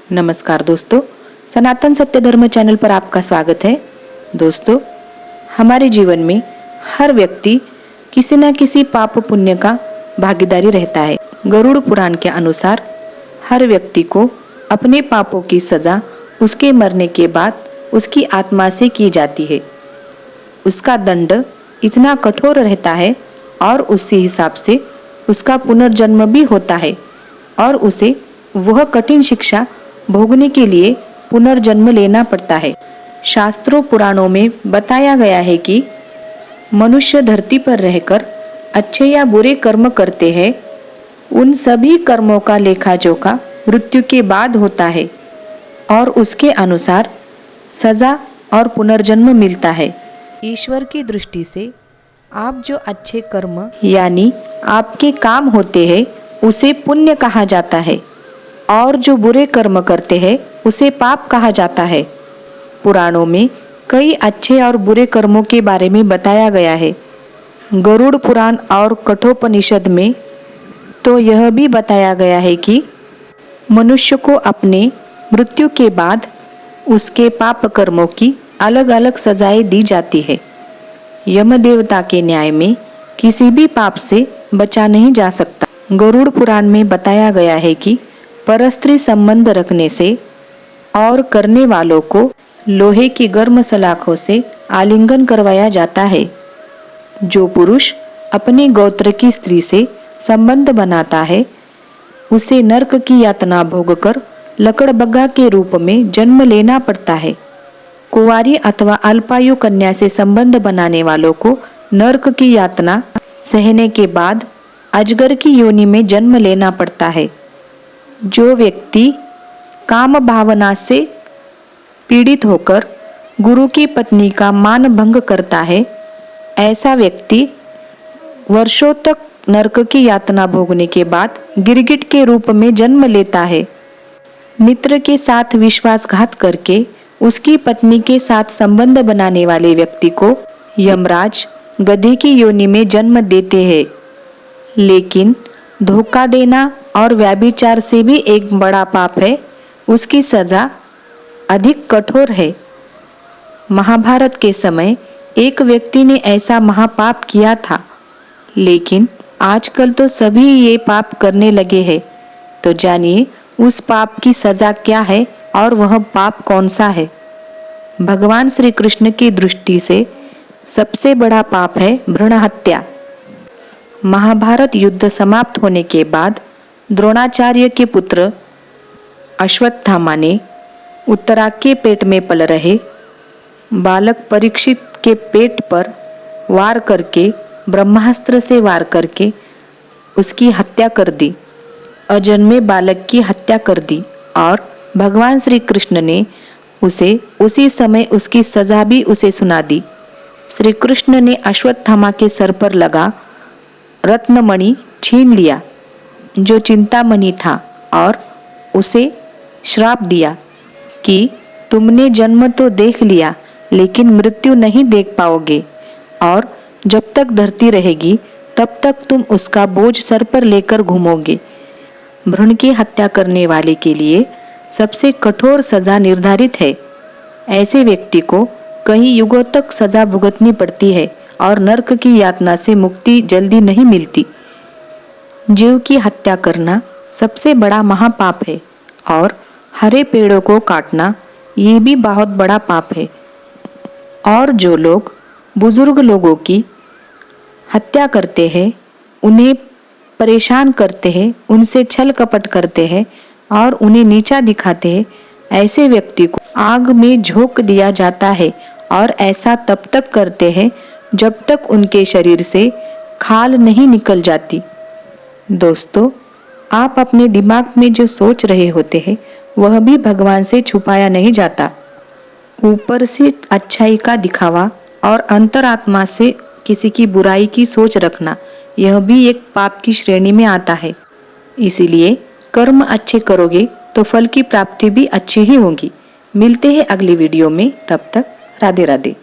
नमस्कार दोस्तों, सनातन सत्य धर्म चैनल पर आपका स्वागत है। दोस्तों, हमारे जीवन में हर व्यक्ति किसी न किसी पाप पुण्य का भागीदारी रहता है। गरुड़ पुराण के अनुसार हर व्यक्ति को अपने पापों की सजा उसके मरने के बाद उसकी आत्मा से की जाती है। उसका दंड इतना कठोर रहता है और उसी हिसाब से उसका पुनर्जन्म भी होता है और उसे वह कठिन शिक्षा भोगने के लिए पुनर्जन्म लेना पड़ता है। शास्त्रों पुराणों में बताया गया है कि मनुष्य धरती पर रहकर अच्छे या बुरे कर्म करते हैं, उन सभी कर्मों का लेखा जोखा मृत्यु के बाद होता है और उसके अनुसार सजा और पुनर्जन्म मिलता है। ईश्वर की दृष्टि से आप जो अच्छे कर्म यानी आपके काम होते हैं उसे पुण्य कहा जाता है और जो बुरे कर्म करते हैं उसे पाप कहा जाता है। पुराणों में कई अच्छे और बुरे कर्मों के बारे में बताया गया है। गरुड़ पुराण और कठोपनिषद में तो यह भी बताया गया है कि मनुष्य को अपने मृत्यु के बाद उसके पाप कर्मों की अलग अलग सजाएं दी जाती है। यम देवता के न्याय में किसी भी पाप से बचा नहीं जा सकता। गरुड़ पुराण में बताया गया है कि परस्त्री संबंध रखने से और करने वालों को लोहे की गर्म सलाखों से आलिंगन करवाया जाता है। जो पुरुष अपने गोत्र की स्त्री से संबंध बनाता है उसे नरक की यातना भोगकर लकड़बग्गा के रूप में जन्म लेना पड़ता है। कुंवारी अथवा अल्पायु कन्या से संबंध बनाने वालों को नरक की यातना सहने के बाद अजगर की योनि में जन्म लेना पड़ता है। जो व्यक्ति काम भावना से पीड़ित होकर गुरु की पत्नी का मान भंग करता है, ऐसा व्यक्ति वर्षों तक नरक की यातना भोगने के बाद गिरगिट के रूप में जन्म लेता है। मित्र के साथ विश्वासघात करके उसकी पत्नी के साथ संबंध बनाने वाले व्यक्ति को यमराज गधे की योनि में जन्म देते हैं। लेकिन धोखा देना और व्यभिचार से भी एक बड़ा पाप है, उसकी सजा अधिक कठोर है। महाभारत के समय एक व्यक्ति ने ऐसा महापाप किया था, लेकिन आजकल तो सभी ये पाप करने लगे हैं। तो जानिए उस पाप की सजा क्या है और वह पाप कौन सा है। भगवान श्री कृष्ण की दृष्टि से सबसे बड़ा पाप है भ्रूण हत्या। महाभारत युद्ध समाप्त होने के बाद द्रोणाचार्य के पुत्र अश्वत्थामा ने उत्तरा के पेट में पल रहे बालक परीक्षित के पेट पर वार करके ब्रह्मास्त्र से वार करके उसकी हत्या कर दी। अजन्मे बालक की हत्या कर दी और भगवान श्री कृष्ण ने उसे उसी समय उसकी सजा भी उसे सुना दी। श्री कृष्ण ने अश्वत्थामा के सर पर लगा रत्नमणि छीन लिया जो चिंतामणि था और उसे श्राप दिया कि तुमने जन्म तो देख लिया लेकिन मृत्यु नहीं देख पाओगे और जब तक धरती रहेगी तब तक तुम उसका बोझ सर पर लेकर घूमोगे। भ्रूण की हत्या करने वाले के लिए सबसे कठोर सजा निर्धारित है। ऐसे व्यक्ति को कई युगों तक सजा भुगतनी पड़ती है और नरक की यातना से मुक्ति जल्दी नहीं मिलती। जीव की हत्या करना सबसे बड़ा महापाप है और हरे पेड़ों को काटना ये भी बहुत बड़ा पाप है। और जो लोग बुजुर्ग लोगों की हत्या करते हैं, उन्हें परेशान करते हैं, उनसे छल कपट करते हैं और उन्हें नीचा दिखाते हैं, ऐसे व्यक्ति को आग में झोंक दिया जाता है और ऐसा तब तक करते हैं जब तक उनके शरीर से खाल नहीं निकल जाती। दोस्तों, आप अपने दिमाग में जो सोच रहे होते हैं वह भी भगवान से छुपाया नहीं जाता। ऊपर से अच्छाई का दिखावा और अंतरात्मा से किसी की बुराई की सोच रखना, यह भी एक पाप की श्रेणी में आता है। इसीलिए कर्म अच्छे करोगे तो फल की प्राप्ति भी अच्छी ही होगी। मिलते हैं अगली वीडियो में, तब तक राधे राधे।